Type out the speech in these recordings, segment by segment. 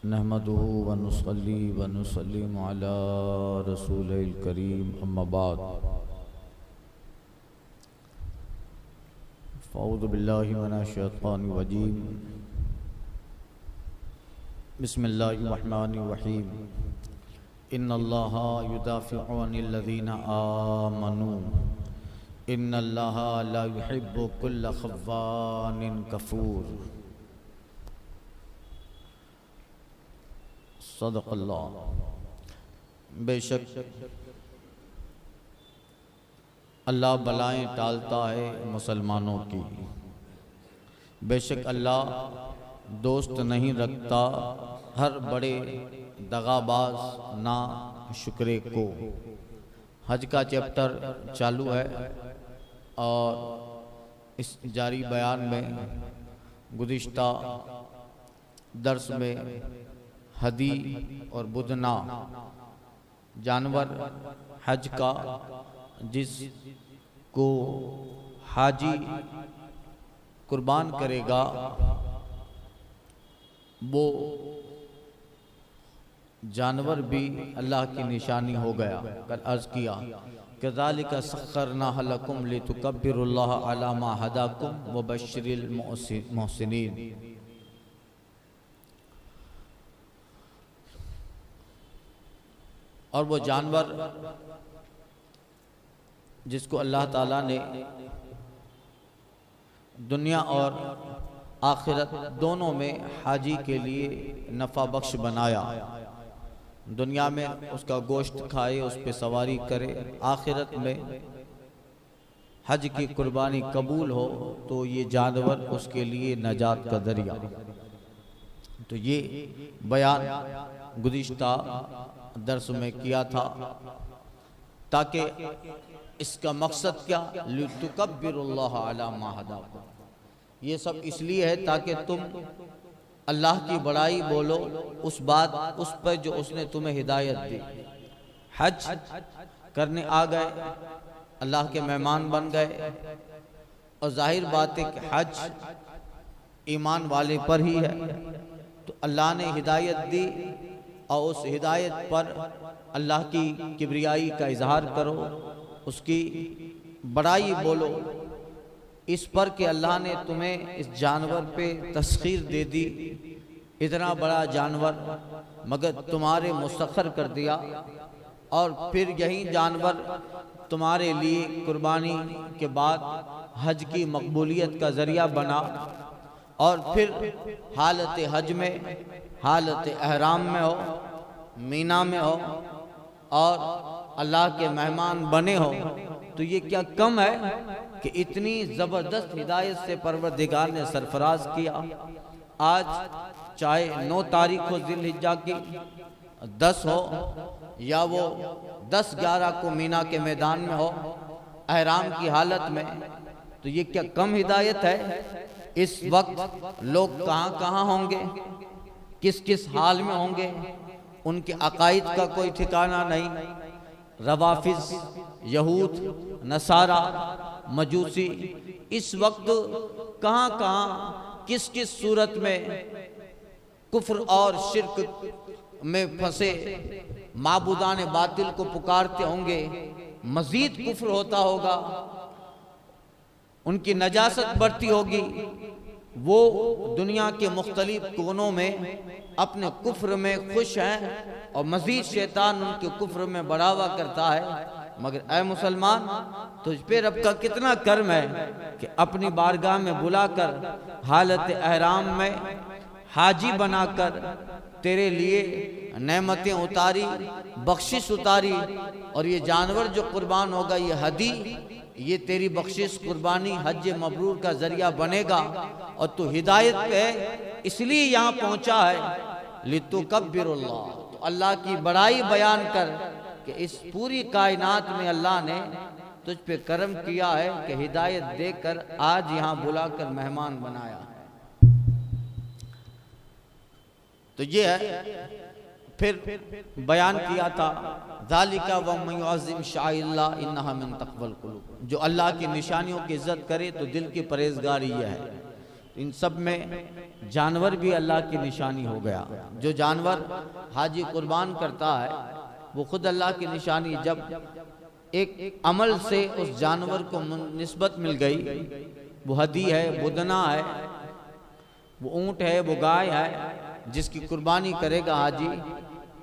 नहमदुहु व नुसल्ली व नुसल्लिमु अला रसूलिल करीम अम्मा बाद फ़अऊज़ु बिल्लाहि मिनश शैतानिर रजीम बिस्मिल्लाहिर रहमानिर रहीम इन्नल्लाहा युदाफ़िउ अनिल्लज़ीना आमनू इन्नल्लाहा ला युहिब्बु कुल्ला ख़व्वानिन कफ़ूर। सदक़ल्लाह। बेशक अल्लाह बलाएं टालता है मुसलमानों की। बेशक अल्लाह दोस्त नहीं रखता हर बड़े दगाबाज ना शुक्रे को। हज का चैप्टर चालू है और इस जारी बयान में गुज़िश्ता दर्स में हदी और बुदना जानवर हज का जिसको हाजी कुर्बान करेगा वो जानवर भी अल्लाह की निशानी हो गया। कल अर्ज़ किया कज़ालिका सख्खरनाहा लकुम लितुकब्बिरुल्लाह अला मा हदाकुम व बश्शिरिल मुहसिनीन। और वो जानवर जिसको अल्लाह ताला ने दुनिया और आखिरत दोनों में हाजी के लिए नफ़ा बख्श बनाया। दुनिया में उसका गोश्त खाए, उस पर सवारी करे, आखिरत में हज की कुर्बानी कबूल हो तो ये जानवर उसके लिए नजात का दरिया। तो ये बयान गुज़िश्ता दर्स में किया था ताकि इसका मकसद क्या, लितुकब्बिरुल्लाह अला मा हदाकुम, ये सब इसलिए है ताकि तुम अल्लाह की बड़ाई बोलो उस पर जो उसने तुम्हें हिदायत दी। हज करने आ गए, अल्लाह के मेहमान बन गए और जाहिर बात है कि हज ईमान वाले पर ही है। तो अल्लाह ने हिदायत दी और उस हिदायत पर अल्लाह की किबरियाई का इजहार करो, उसकी बड़ाई बोलो इस पर कि अल्लाह ने तुम्हें इस जानवर पे तस्खीर दे दी। इतना बड़ा जानवर मगर तुम्हारे मुसख्खर कर दिया और फिर यही जानवर तुम्हारे लिए कुर्बानी के बाद हज की मकबूलियत का ज़रिया बना। और फिर हालत हज में, हालत एहराम में हो, मीना में हो और अल्लाह के मेहमान बने हो, तो ये क्या कम है कि इतनी ज़बरदस्त हिदायत से परवरदिगार ने सरफराज किया। आज चाहे 9 तारीख हो ज़िलहिज्जा की 10 हो या वो 10-11 को मीना के मैदान में हो एहराम की हालत में, तो ये क्या कम हिदायत है। इस वक्त लोग कहाँ कहाँ होंगे, किस किस हाल में होंगे, उनके अकायद का कोई ठिकाना नहीं। रवाफिज, यहूद, नसारा, मजूसी इस वक्त कहाँ कहाँ किस किस सूरत में कुफ्र और शिर्क में फंसे माबूदान बातिल को पुकारते होंगे। मजीद कुफ्र होता होगा, उनकी नजासत बढ़ती होगी। वो दुनिया के मुख्तलिफ कोनों में अपने कुफ्र में खुश हैं और मजीद शैतान उनके कुफ्र में बढ़ावा करता है। मगर ऐ मुसलमान, तुझ पे रब का कितना कर्म है कि अपनी बारगाह में बुलाकर हालत एहराम में हाजी बनाकर तेरे लिए नेमतें उतारी, बख्शिश उतारी। और ये जानवर जो कुर्बान होगा, ये हदी, ये तेरी बख्शिश कुर्बानी हज मबरूर का जरिया बनेगा। और तू हिदायत पे है इसलिए यहाँ पहुँचा है। लितुकब्बिरुल्लाह, तो अल्लाह की बड़ाई बयान कर कि इस पूरी कायनात में अल्लाह ने तुझ पे करम किया है कि हिदायत देकर आज यहाँ बुलाकर मेहमान बनाया है। तो ये है। फिर बयान किया था ज़ालिका व मन युअज़्ज़िम शाइरिल्लाह इन्नहा मिन तक़वल क़ुलूब, जो अल्लाह की निशानियों की इज्जत करे तो दिल की परहेज़गारी यह है। इन सब में जानवर भी अल्लाह की निशानी हो गया। जो जानवर हाजी कुर्बान करता है वो खुद अल्लाह की निशानी। जब एक अमल से उस जानवर को निस्बत मिल गई, वो हदी है, बुदना है, वो ऊंट है, वो गाय है, जिसकी कुर्बानी करेगा हाजी,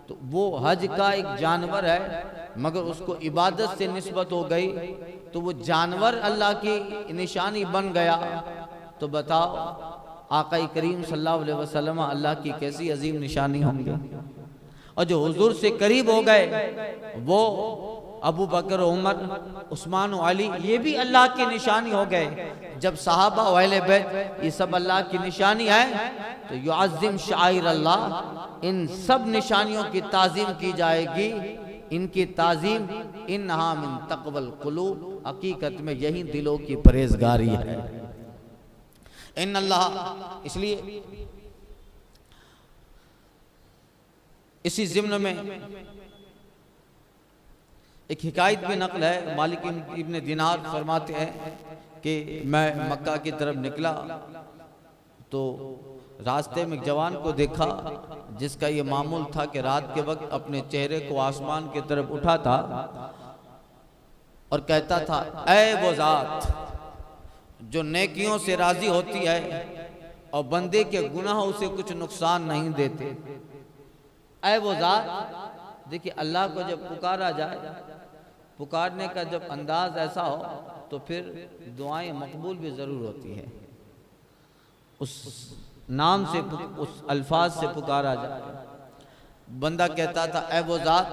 तो वो हज का एक जानवर है, मगर उसको इबादत से निस्बत हो गई तो वो जानवर अल्लाह की निशानी बन गया। तो बताओ आका करीम सल्लल्लाहु अलैहि वसल्लम अल्लाह की कैसी अजीम निशानी होंगे। और जो हुजूर से करीब हो गए वो अबू बकर, उमर, उस्मान, अली, ये भी अल्लाह की निशानी हो गए। जब सहाबा अहले बैत ये सब अल्लाह की निशानी है तो युअज़्ज़िम शाइर अल्लाह, इन सब निशानियों की ताज़ीम की जाएगी। इनकी ताज़ीम इन्हा मिन तक़वल क़ुलूब, हकीकत में यही दिलों की परहेज़गारी है। इन अल्लाह, इसलिए इसी ज़िम्न में एक हिकायत भी नकल है। मालिक इब्न दिनार फरमाते हैं कि मैं मक्का की तरफ निकला तो रास्ते में एक जवान को देखा जिसका ये मामूल था कि रात के वक्त अपने चेहरे को आसमान की तरफ उठाता और कहता था, ऐ वो ज़ात जो नेकियों से राजी होती है और बंदे के गुनाह उसे कुछ नुकसान नहीं देते। ऐ वो ज़ात, देखिए अल्लाह को जब पुकारा जाए, पुकारने का जब अंदाज ऐसा हो तो फिर दुआएं मकबूल भी ज़रूर होती है। उस नाम से, उस अल्फाज से पुकारा जाए। बंदा कहता था, ऐ वो ज़ात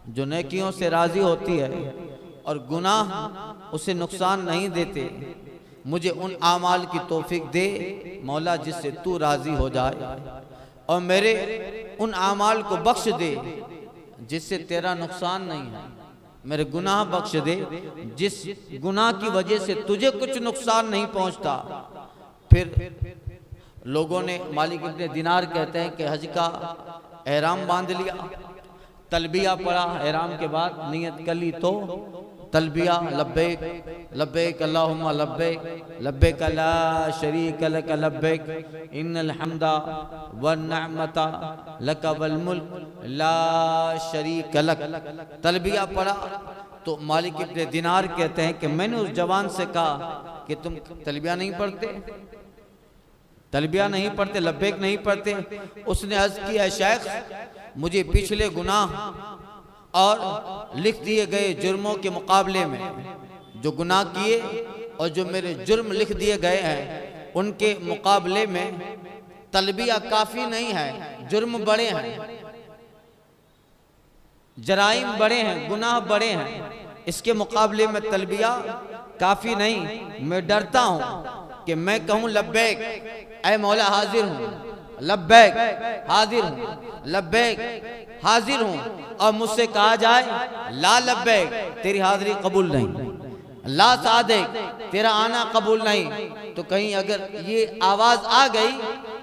जो नेकियों से राज़ी होती है और गुनाह उसे नुकसान नहीं देते, मुझे उन आमाल की तौफीक दे मौला जिससे तू राज़ी हो जाए, और मेरे उन आमाल को बख्श दे जिससे तेरा नुकसान नहीं है। मेरे गुनाह बख्श दे जिस गुनाह की वजह से तुझे कुछ नुकसान नहीं पहुंचता। फिर लोगों ने, मालिक इब्ने दिनार कहते हैं कि हज का एहराम बांध लिया, तलबिया पढ़ा, एहराम के बाद नियत कर ली तो तलबिया, लब्बैक लब्बैक अल्लाहुम्मा लब्बैक लब्बैक ला शरीक लक लब्बैक इन्नल हम्दा वन निअमता लक वल मुल्क ला शरीक लक। तलबिया पढ़ा तो मालिक इब्ने दिनार कहते हैं कि मैंने उस जवान से कहा कि तुम तलबिया नहीं पढ़ते, तलबिया नहीं पढ़ते, लब्बैक नहीं पढ़ते। उसने अर्ज किया, शेख मुझे पिछले गुनाह और लिख दिए गए जुर्मों के मुकाबले में, जो गुनाह किए और जो मेरे जुर्म लिख दिए गए हैं उनके मुकाबले में तलबिया काफी नहीं है। जुर्म बड़े हैं, जराइम बड़े हैं, गुनाह बड़े हैं, इसके मुकाबले में तलबिया काफी नहीं। मैं डरता हूं कि मैं कहूं लब्बैक, ऐ मौला हाजिर हूं, लब्बैक हाजिर हूं, लब्बैक हाजिर हूं, और मुझसे कहा जाए ला लब्बैक तेरी हाजिरी कबूल नहीं, ला सादिक तेरा आना कबूल नहीं। तो कहीं अगर ये आवाज आ गई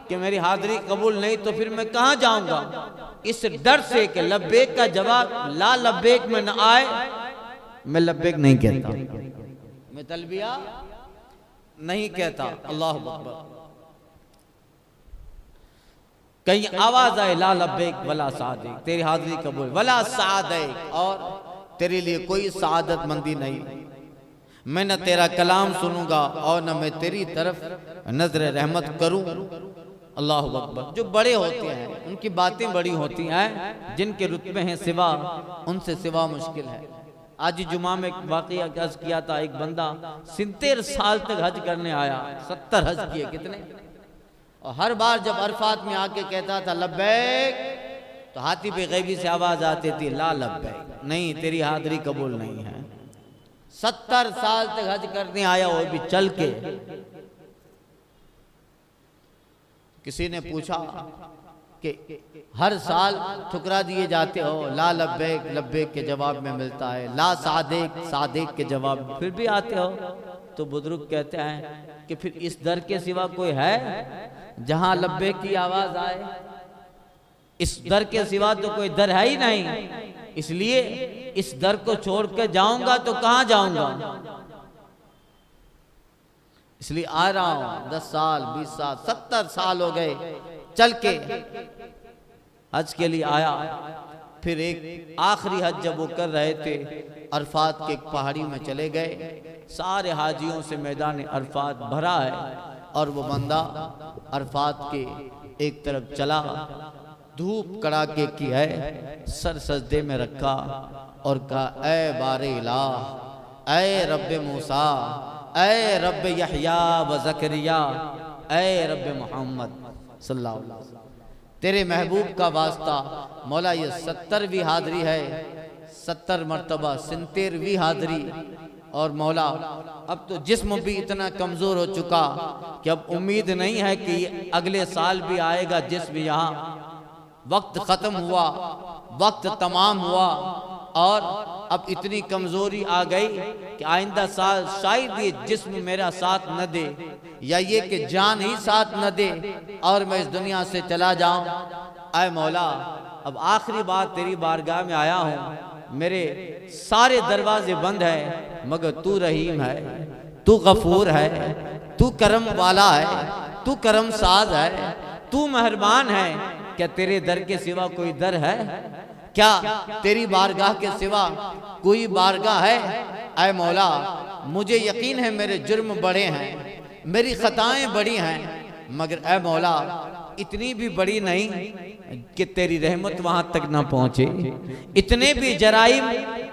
कि मेरी हाजिरी कबूल नहीं तो फिर मैं कहां जाऊंगा। इस डर से कि लब्बैक का जवाब ला लब्बैक में न आए, मैं लब्बैक नहीं कहता, मैं तलबिया नहीं कहता। अल्लाह अकबर। कहीं आवाज आए ला लब्बैक वला सादिक तेरी हाजिरी कबूल वला सादिक, और तेरे लिए कोई सादत मंदी नहीं, मैं न तेरा कलाम सुनूंगा और न मैं तेरी तरफ नजर रहमत करूं। अल्लाह अकबर। जो बड़े होते हैं उनकी बातें बड़ी होती हैं, जिनके रुतबे हैं सिवा, उनसे सिवा मुश्किल है। आज जुमा में एक वाकया अर्ज किया था, एक बंदा 70 साल तक हज करने आया, 70 हज किए, कितने, और हर बार जब अरफात में आके कहता था लब्बैक तो हाथी पे गैबी से आवाज आती थी ला लब्बैक, नहीं तेरी हाजिरी कबूल नहीं है। 70 साल तक हज करने आया, वो भी चल के। किसी ने पूछा कि हर साल ठुकरा दिए जाते हो, ला लब्बैक लब्बैक के जवाब में मिलता है, ला सादिक सादिक के जवाब में फिर भी आते हो। तो बुजुर्ग कहते हैं कि फिर इस दर के सिवा कोई है जहां लब्बैक की आवाज आए? इस दर के सिवा तो कोई दर है ही नहीं, इसलिए इस दर को छोड़ कर जाऊंगा तो कहां जाऊंगा। इसलिए आ रहा हूं। 10 साल 20 साल 70 साल हो गए चल के हज के लिए आया। फिर एक आखिरी हज जब वो कर रहे थे, अरफात के एक पहाड़ी में चले गए। सारे हाजियों से मैदान अरफात भरा है और वो बंदा अरफात के एक तरफ चला, धूप कड़ाके की है, सर सजदे में रखा और कहा, ऐ बारे इलाह, ऐ रब्बे मूसा, ऐ रब्बे यहया व ज़करिया, ऐ रब्बे मोहम्मद सल्लल्लाहु अलैहि वसल्लम, तेरे महबूब का वास्ता मौला ये 70वीं हाज़री है, 70 मरतबा 70वीं हाज़री। और मौला अब तो जिस्म भी इतना कमज़ोर हो चुका कि अब उम्मीद नहीं है कि ये अगले साल भी आएगा जिस्म यहाँ। वक्त ख़त्म हुआ, वक्त तमाम हुआ और अब इतनी कमज़ोरी आ गई कि आइंदा साल शायद ये जिस्म मेरा साथ न दे, या ये कि जान ही साथ न दे और मैं इस दुनिया से चला जाऊं। ऐ मौला अब आखिरी बात तेरी बारगाह में आया हूँ, मेरे सारे दरवाजे बंद हैं मगर तू रहीम है, तू गफूर है, तू करम वाला है, तू करम साज है, तू मेहरबान है। क्या तेरे दर के सिवा कोई दर है? क्या तेरी बारगाह के सिवा कोई बारगाह है? ऐ मौला मुझे यकीन है मेरे जुर्म बड़े हैं, मेरी खताएं बड़ी हैं, मगर ऐ मौला इतनी भी बड़ी नहीं कि तेरी रहमत वहां तक ना पहुंचे, इतने भी जराइम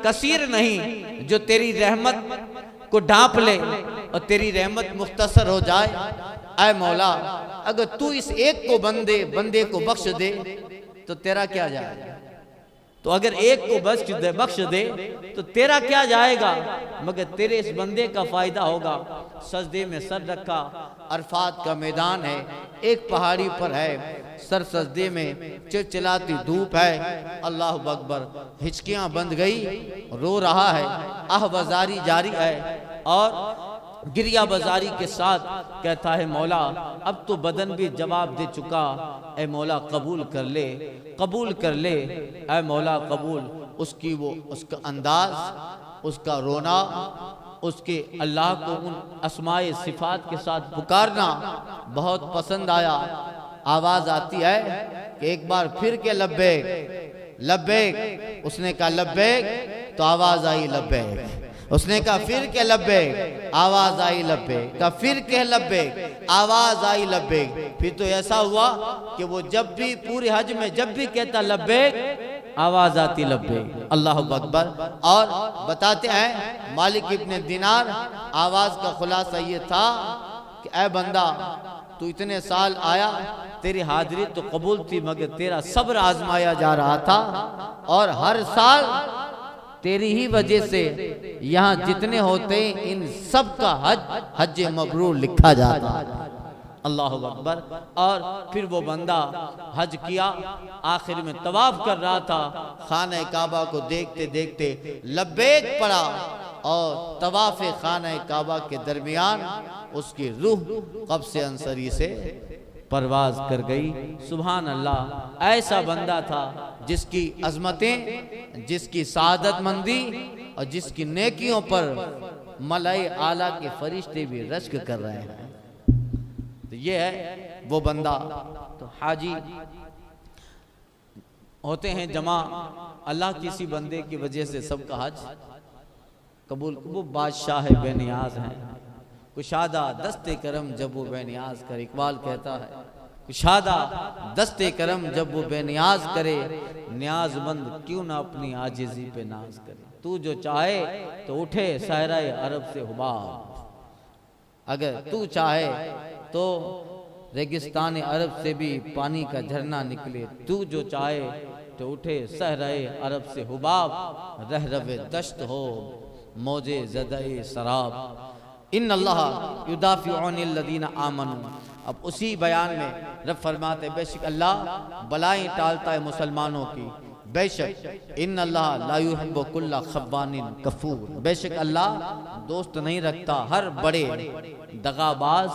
कसीर नहीं जो तेरी रहमत को ढांप ले और तेरी रहमत मुख्तसर हो जाए। ऐ मौला अगर तू इस एक को बंदे को बख्श दे तो तेरा क्या जाएगा? तो अगर एक को बख्श दे तो तेरा क्या जाएगा? मगर तेरे इस बंदे का फायदा होगा। सजदे में सर रखा, अरफात का मैदान है, एक पहाड़ी पर है, सर सजदे में, चिलचिलाती धूप है, अल्लाह अकबर, हिचकियां बंद गई, रो रहा है, आहवजारी जारी है और गिरिया बाजारी के साथ कहता है, मौला अब तो बदन भी जवाब दे चुका, ऐ मौला कबूल कर ले, कबूल कर ले, ऐ मौला कबूल। उसकी वो उसका अंदाज, उसका रोना, उसके अल्लाह को उन अस्माए सिफात के साथ पुकारना बहुत पसंद आया। आवाज आती है कि एक बार फिर के लब्बैक लब्बैक, उसने कहा लब्बैक तो आवाज आई लब्बैक, उसने कहा फिर के लब्बैक, आवाज आई लब्बैक, कहा फिर के लब्बैक, आवाज आई लब्बैक। फिर तो ऐसा हुआ कि वो जब भी पूरे हज में जब भी कहता लब्बैक आवाज आती लब्बैक, अल्लाह अकबर। और बताते हैं मालिक इब्ने दिनार, आवाज का खुलासा ये था कि ऐ बंदा तू इतने साल आया, तेरी हाजिरी तो कबूल थी मगर तेरा सब्र आजमाया जा रहा था और हर साल तेरी ही वजह से यहाँ जितने होते इन सब का हज मबरूर लिखा जाता। अल्लाह अकबर। और फिर वो बंदा हज किया, आखिर में तवाफ कर रहा था, खाने काबा को देखते देखते लब्बैक पड़ा और तवाफ खाने काबा के दरमियान उसकी रूह कब्ज़े अंसरी से परवाज कर गई। सुभान अल्लाह, ऐसा बंदा था जिसकी अजमतें, जिसकी सादत मंदी और जिसकी नेकियों पर मलाए आला के फरिश्ते भी रश्क कर रहे हैं। तो ये है वो बंदा। तो हाजी होते हैं जमा, अल्लाह किसी बंदे की वजह से सबका हज कबूल। वो बादशाह है, बेनियाज हैं, कुशादा दस्ते करम जब वो बेनियाज करे। इकबाल कहता है कुशादा दस्ते करम जब वो बेनियाज करे, न्याजमंद क्यों ना अपनी आजिज़ी पे नाज करे। तू जो चाहे तो उठे सहराए अरब से हुबाब, अगर तू चाहे तो रेगिस्तान अरब से भी पानी का झरना निकले। तू जो चाहे तो उठे सहराए अरब से हुबाब, रह रवे दश्त हो मौजे ज़दाए शराब। इन अल्लाह युदाफ़िउनिल लदीना आमनू। अब उसी बयान में रब फरमाते बेशक अल्लाह बलाएं टालता है मुसलमानों की। बेशक इन अल्लाह ला युहिब्बु कुल्ला खव्वानिन कफूर, बेशक अल्लाह दोस्त नहीं रखता हर बड़े दगाबाज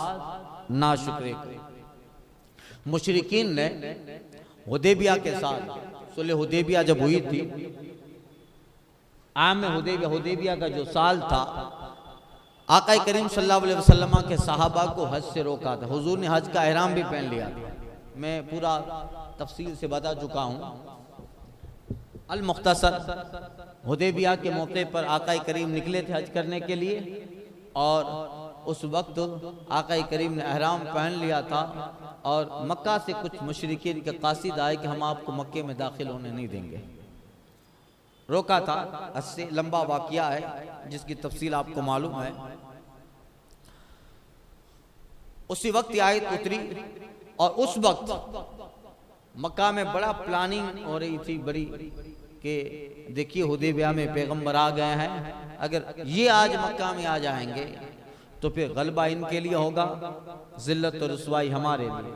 नाशुक्रे को। मुशरिकीन ने हुदैबिया के साथ, सुलह हुदैबिया जब हुई थी, आम हुदैबिया का जो साल था, आका करीम सल्लल्लाहु अलैहि वसल्लम के सहाबा को हज से रोका था। हुजूर ने हज का एहराम भी पहन लिया था। मैं पूरा तफसील से बता चुका हूँ। अल मुख्तसर हुदैबिया के मौके पर आका करीम निकले थे हज करने के लिए, और उस वक्त आका करीम ने एहराम पहन लिया था, और मक्का से कुछ मुशरिकीन के कासिद आए कि हम आपको मक्के में दाखिल होने नहीं देंगे, रोका था। इससे लंबा वाक़या है जिसकी तफसील आपको मालूम है। उसी वक्त आयत उतरी, और उस वक्त मक्का में बड़ा प्लानिंग हो रही थी बड़ी, कि देखिए हुदैबिया में पैगंबर आ गए हैं, अगर ये आज मक्का में आ जाएंगे तो फिर गलबा इनके लिए होगा, जिल्लत और रुसवाई हमारे लिए।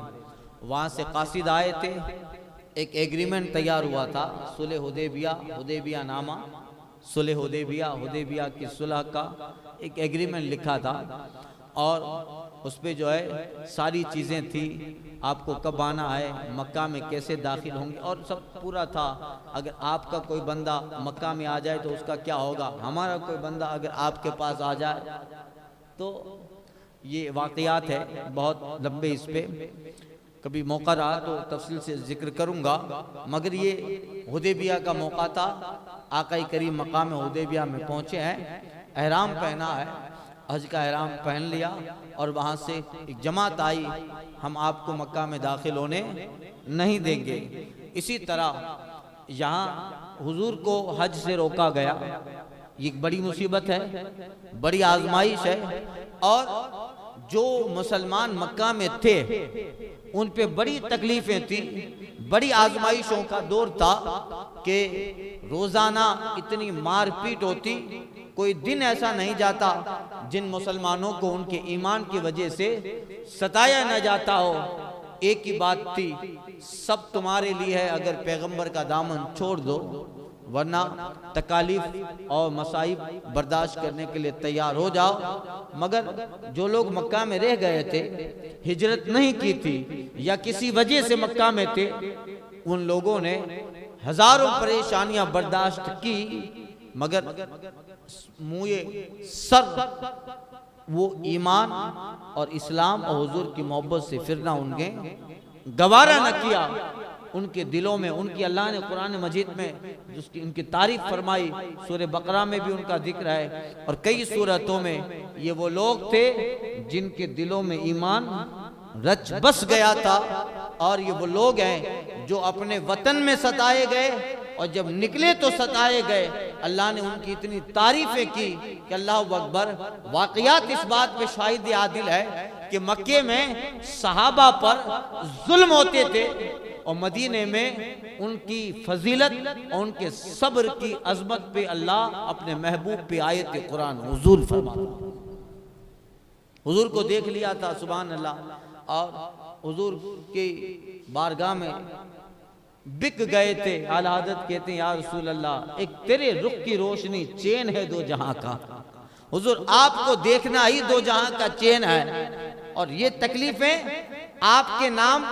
वहाँ से कासिद आए थे, एक एग्रीमेंट तैयार हुआ था, सुलह हुदैबिया नामा, सुलह हुदैबिया की सुलह का एक एग्रीमेंट लिखा था, और उस पे जो है सारी चीज़ें थी, आपको कब आना है, मक्का में कैसे दाखिल होंगे, और सब पूरा था। अगर आपका कोई बंदा मक्का में आ जाए तो उसका क्या होगा, हमारा कोई बंदा अगर आपके पास आ जाए तो ये वाक़यात है बहुत लंबे, इस पे कभी मौका रहा तो तफसील से जिक्र करूँगा। मगर ये हुदैबिया का मौका था, आका करीम मकाम हुदैबिया में पहुँचे हैं, एहराम पहना है, हज का एहराम पहन लिया, और वहाँ से एक जमात आई, हम आपको मक्का में दाखिल होने नहीं देंगे। इसी तरह यहाँ हुजूर को हज से रोका गया। ये एक बड़ी मुसीबत है, बड़ी आजमाइश है, और जो मुसलमान मक्का में थे उन पे बड़ी तकलीफें थी, बड़ी आजमाइशों का दौर था कि रोजाना इतनी मारपीट होती, कोई दिन ऐसा नहीं जाता जिन मुसलमानों को उनके ईमान की वजह से सताया न जाता हो। एक ही बात थी, सब तुम्हारे लिए है अगर पैगंबर का दामन छोड़ दो, वरना तकालीफ और मसाइब बर्दाश्त करने के लिए तैयार हो जाओ। मगर जो लोग मक्का में रह गए थे, हिजरत नहीं की थी, या किसी वजह से मक्का में थे, उन लोगों ने हजारों परेशानियां बर्दाश्त की, मगर मुँह सर वो ईमान और इस्लाम और हुजूर की मोहब्बत से फिरना उनके गवारा न किया। उनके दिलों में, उनकी अल्लाह ने कुरान मजीद में जिसकी उनकी तारीफ फरमाई, सूरह बकरा में भी उनका जिक्र है, और कई सूरतों में ये वो लोग थे जिनके दिलों में ईमान रच बस गया था। और ये वो लोग हैं जो अपने वतन में सताए गए, और जब निकले तो सताए गए। अल्लाह ने उनकी इतनी तारीफें की कि अल्लाह अकबर। वाक़यात इस बात पे शाहिद आदिल है कि मक्के में सहाबा पर जुल्म होते थे, और मदीने में उनकी फजीलत और उनके सब्र की अजमत पे अल्लाह अपने महबूब पे आयत कुरान हुजूर फरमाता। हुजूर को देख लिया था, सुभान अल्लाह, और हुजूर की बारगाह में बिक गए थे। आला हज़रत कहते हैं, या रसूल अल्लाह, एक तेरे रुख की रोशनी चैन है दो जहां का। हुजूर आपको देखना ही दो जहां का चैन है, और ये तकलीफें आपके नाम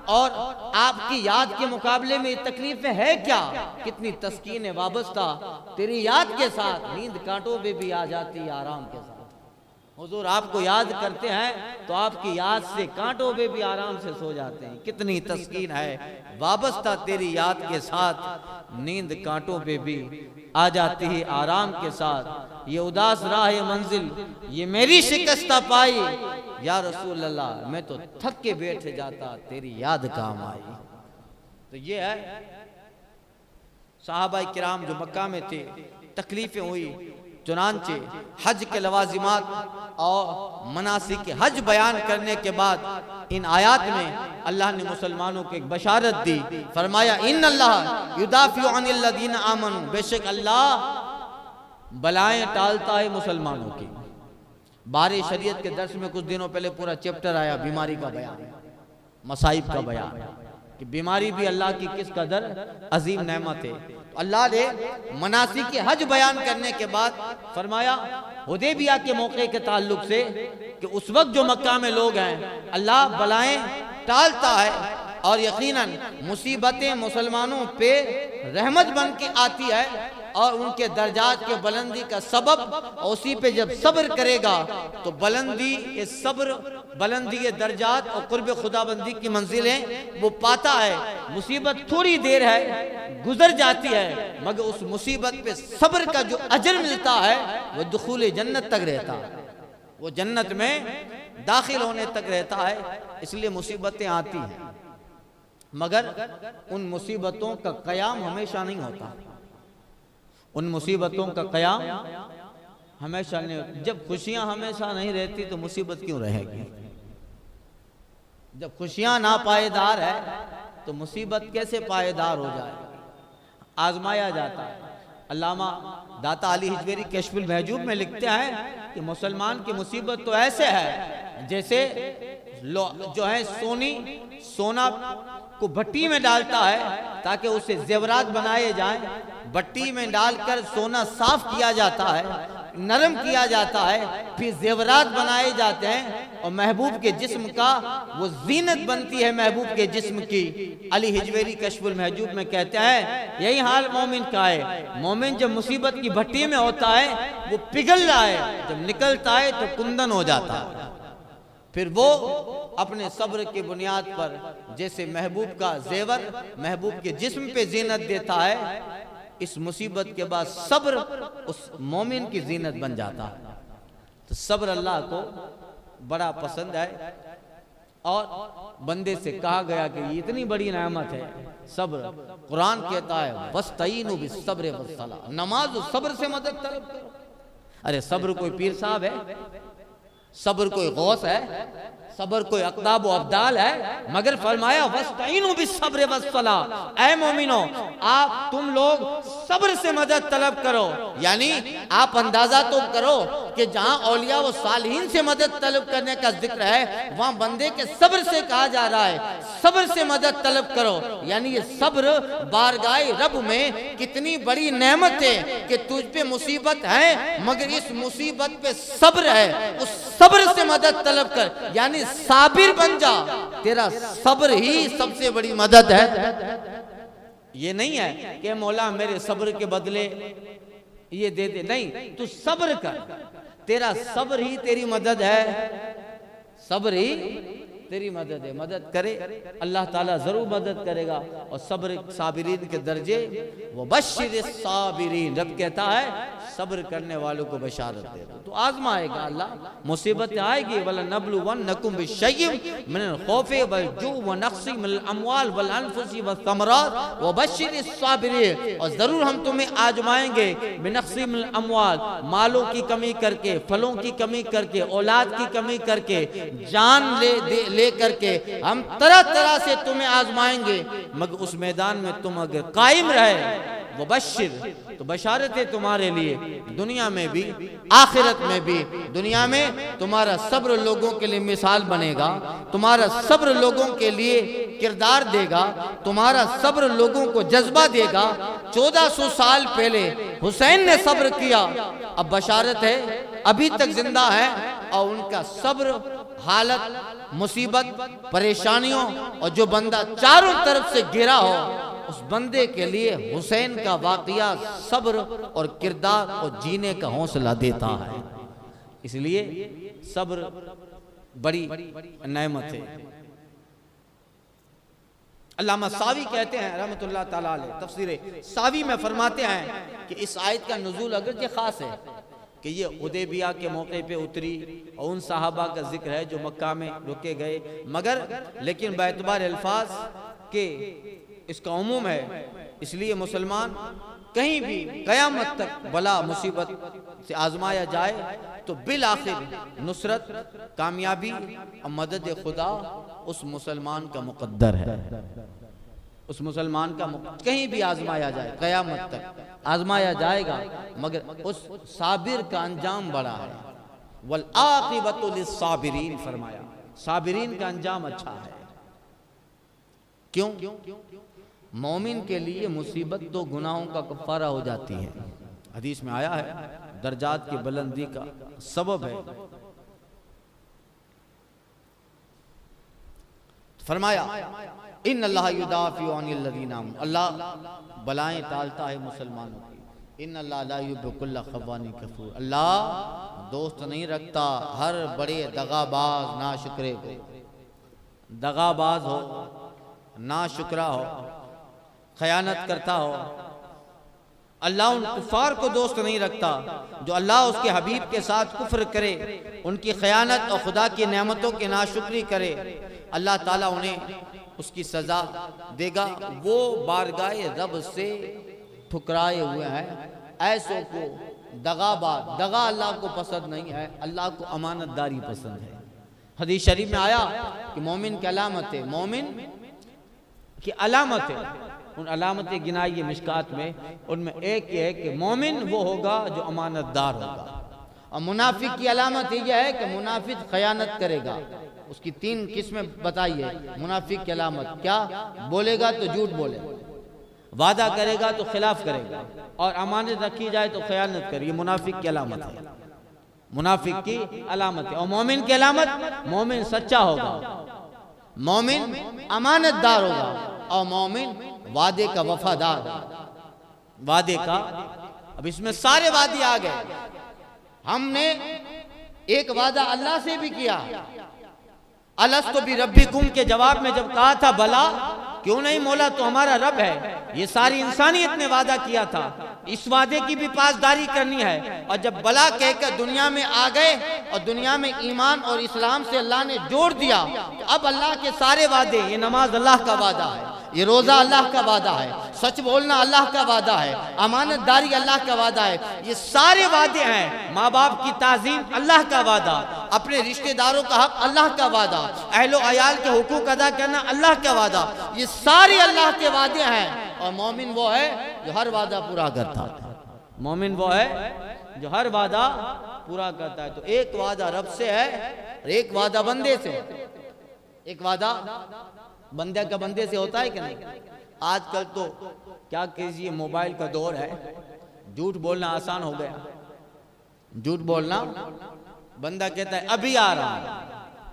और आपकी याद के मुकाबले में तकलीफें है क्या। कितनी तस्कीन वाबस्ता तेरी याद के साथ, नींद कांटों पे भी आ जाती है आराम के साथ। हुजूर आपको याद करते हैं तो आपकी याद से कांटों पे भी आराम से सो जाते हैं। कितनी तस्कीन है वाबस्ता तेरी याद के साथ, नींद कांटों पे भी आ जाती है आराम के साथ। ये उदास राह मंजिल, ये मेरी शिकस्ता पाई, या रसूल अल्लाह मैं तो थक के बैठ जाता, तेरी याद काम आई। तो ये है सहाबाए किराम जो मक्का में थे, तकलीफें हुई, चुनांचे हज के लवाजिमात और मनासिक हज बयान करने के बाद इन आयात में अल्लाह ने मुसलमानों को एक बशारत दी। फरमाया, इन अल्लाह युदाफिउ अनिल लदीना आमनू, बेशक अल्लाह बलाएं टालता है मुसलमानों की। बारे शरीयत के दर्स में कुछ दिनों पहले पूरा चैप्टर आया बीमारी का बयान, मसाइब का बयान, कि बीमारी भी अल्लाह की किस कदर अजीम नेमत है। तो अल्लाह ने मनासिक के हज बयान करने के बाद फरमाया हुदैबिया के मौके के ताल्लुक से कि उस वक्त जो मक्का में लोग हैं अल्लाह बलाएं टालता है, और यकीनन मुसीबतें मुसलमानों पे रहमत बन के आती है। और उनके दर्जात के बुलंदी का सबब, और उसी पे जब सब्र करेगा तो बुलंदी ये सब्र, बुलंदी ये दर्जात और कुर्ब खुदाबंदी की मंजिलें वो पाता है। मुसीबत थोड़ी देर है, गुजर जाती है, मगर उस मुसीबत पे सब्र का जो अजर मिलता है वो दुखूल जन्नत तक रहता है, वो जन्नत में दाखिल होने तक रहता है। इसलिए मुसीबतें आती हैं, मगर उन मुसीबतों का क़याम हमेशा नहीं होता, उन मुसीबतों का क़याम हमेशा नहीं होता। जब खुशियां हमेशा नहीं रहती तो मुसीबत क्यों रहेगी? जब खुशियां ना पायदार है तो मुसीबत कैसे पायदार हो जाएगी? आजमाया जाता है। अल्लामा दाता अली हिजवेरी कश्फुल महजूब में लिखते हैं कि मुसलमान की मुसीबत तो ऐसे है जैसे जो है सोना को भट्टी में डालता है ताकि उसे जेवरात बनाए जाएं, भट्टी में डालकर सोना साफ किया जाता है, नरम किया जाता है, फिर जेवरात बनाए जाते हैं और महबूब के जिस्म का वो जीनत बनती है महबूब के जिस्म की। अली हिजवेरी कश्फुल महजूब में कहते हैं यही हाल मोमिन का है। मोमिन जब मुसीबत की भट्टी में होता है वो पिघल रहा है, जब निकलता है तो कुंदन हो जाता है। फिर वो अपने सब्र की बुनियाद पर जैसे महबूब का जेवर महबूब के जिस्म पे जीनत देता है, इस मुसीबत के बाद सब्र उस मोमिन की जीनत बन जाता है। तो सब्र अल्लाह को बड़ा पसंद है और बंदे से कहा गया कि ये इतनी बड़ी नेमत है सब्र। कुरान कहता है वस्तईनु बिस्सब्र वस्सला, नमाज सब्र से मदद तलब करो। अरे सब्र कोई पीर साहब है, सब्र कोई गौस है, सब्र कोई अक़दाब व अब्दाल है, मगर फरमाया वस्तईनु बिस्सब्र वस्सला, ऐ मोमिनो आप तुम लोग सब्र से मदद तलब करो। यानी आप अंदाजा तो करो कि जहां औलिया व सालिहीन से मदद तलब करने का जिक्र है वहां बंदे के सब्र से कहा जा रहा है सब्र से मदद तलब करो। यानी ये सब्र बारगाह रब में कितनी बड़ी नेमत है कि तुझ पे मुसीबत है मगर इस मुसीबत पे सब्र है, उस सब्र से मदद तलब कर, यानी साबिर बन जा, तेरा सब्र ही सबसे बड़ी मदद है। ये नहीं है कि मौला मेरे सब्र के बदले ये दे दे, नहीं, तू सब्र कर, तेरा सब्र ही तेरी मदद है, सब्र ही तेरी मदद है। मदद करे अल्लाह ताला जरूर मदद करेगा। और सब्र साबिरीन के दर्जे वो बशिर साबिरीन, रब कहता है सब्र करने वालों को बशारत दे दो। तो आजमाएगा अल्लाह, मुसीबतें आएगी। वला नबलुवन्नकुम बिशय्यिन मिनल खौफि वल जू व नक्सी मिनल अमवाल वल अनफुसी वस्समरात व बशिरिस साबिरीन, और जरूर हम तुम्हें आजमाएंगे बिनक्सी मिनल अमवाल, मालों की कमी करके, फलों की कमी करके, औलाद की कमी करके, जान ले करके हम तरह तरह से तुम्हें आजमाएंगे, मगर उस मैदान में तुम अगर कायम रहे वो बशिर, तो बशारत है तुम्हारे लिए दुनिया में भी आखिरत में भी। दुनिया में तुम्हारा सब्र लोगों के लिए मिसाल बनेगा, तुम्हारा सब्र लोगों के लिए किरदार देगा, तुम्हारा सब्र लोगों को जज्बा देगा। 1400 साल पहले हुसैन ने सब्र किया, अब बशारत है अभी तक जिंदा है और उनका सब्र हालत मुसीबत परेशानियों और जो बंदा चारों तरफ से घिरा हो उस बंदे के लिए हुसैन का वाकया सब्र और किरदार और जीने का हौसला देता है। इसलिए सब्र बड़ी नेमत है। अल्लामा सावी कहते हैं रहमतुल्लाह ताला अलैह, तफसीर सावी में फरमाते हैं कि इस आयत का नुज़ूल अगरचे खास है कि ये हुदैबिया के मौके पे उतरी और उन सहाबा का जिक्र है जो मक्का में रुके गए, मगर लेकिन बेतबार अल्फाज के इसका उमूम है। इसलिए मुसलमान कहीं भी क़यामत तक बला मुसीबत से आजमाया जाए तो बिल आखिर नुसरत कामयाबी और मदद खुदा उस मुसलमान का मुक़द्दर है। उस मुसलमान का कहीं भी आजमाया जाए, क़यामत तक आजमाया जाएगा, मगर उस साबिर का अंजाम बड़ा है। वल आक़िबतु लिस्साबिरीन फरमाया, साबिरीन का अंजाम अच्छा है। क्यों? मोमिन के लिए मुसीबत तो गुनाहों का कफ़ारा हो जाती है, हदीस में आया है, दर्जात की बुलंदी का सबब है। फरमाया इन्नल्लाह युदाफ़िउ अनिल लज़ीना आमनू, अल्लाह बलाएं टालता है मुसलमानों की। इन्नल्लाह ला युहिब्बु कुल्ला ख़व्वानिन कफ़ूर। अल्लाह दोस्त नहीं रखता हर बड़े दगाबाज नाशुक्रे को। दगाबाज हो, नाशुक्रा हो, खयानत करता हो, अल्लाह उन कुफार को दोस्त नहीं रखता जो अल्लाह उसके हबीब के साथ कुफ्र करे, उनकी खयानत और खुदा की नेमतों की नाशुक्री करे। अल्लाह ताला उन्हें उसकी सज़ा देगा। वो बारगाह रब से ठुकराए हुए हैं ऐसों को दगाबाज। दगा अल्लाह को पसंद नहीं है, अल्लाह को अमानतदारी पसंद है। हदीस शरीफ में आया कि मोमिन की अलामत है, मोमिन की अलामत है, उन अलामतें गिनाई है मिशकात में, उनमें एक ये है कि मोमिन वो होगा जो अमानतदार होगा। और मुनाफिक की अलामत यह है कि मुनाफिक खयानत करेगा। उसकी 3 किस्में बताई है मुनाफिक की अलामत। क्या? बोलेगा तो झूठ बोले, वादा करेगा तो खिलाफ करेगा, और अमानत रखी जाए तो खयानत करे। ये मुनाफिक की अलामत है, मुनाफिक की अलामत है। और मोमिन की अलामत, मोमिन सच्चा होगा, मोमिन अमानतदार होगा, और मोमिन वादे का वफादार, वादे का। अब इसमें सारे वादे आ गए। हमने एक वादा अल्लाह से भी किया, अलस्तु भी रब्बिकुम के जवाब में जब कहा था बला, क्यों नहीं मौला तो हमारा रब है, ये सारी इंसानियत ने वादा किया था, इस वादे की भी पासदारी करनी है। और जब बला कहकर दुनिया में आ गए और दुनिया में ईमान और इस्लाम से अल्लाह ने जोड़ दिया, तो अब अल्लाह के सारे वादे, ये नमाज अल्लाह का वादा है, ये रोजा अल्लाह का वादा है, सच बोलना अल्लाह का वादा है, अमानतदारी अल्लाह का वादा है, ये सारे वादे हैं। माँ बाप की ताज़ीम अल्लाह का वादा, अपने रिश्तेदारों का हक अल्लाह का वादा, अहलो अयाल के हुकूक अदा करना अल्लाह का वादा, ये सारे अल्लाह के वादे हैं। और मोमिन वो है जो हर वादा पूरा करता है, मोमिन वो है जो हर वादा पूरा करता है। तो एक वादा रब से है, एक वादा बंदे से। एक वादा बंदे का बंदे से होता है कि नहीं? आजकल तो क्या कीजिए, मोबाइल का दौर है, झूठ बोलना आसान हो गया। झूठ बोलना, बंदा कहता है अभी आ रहा है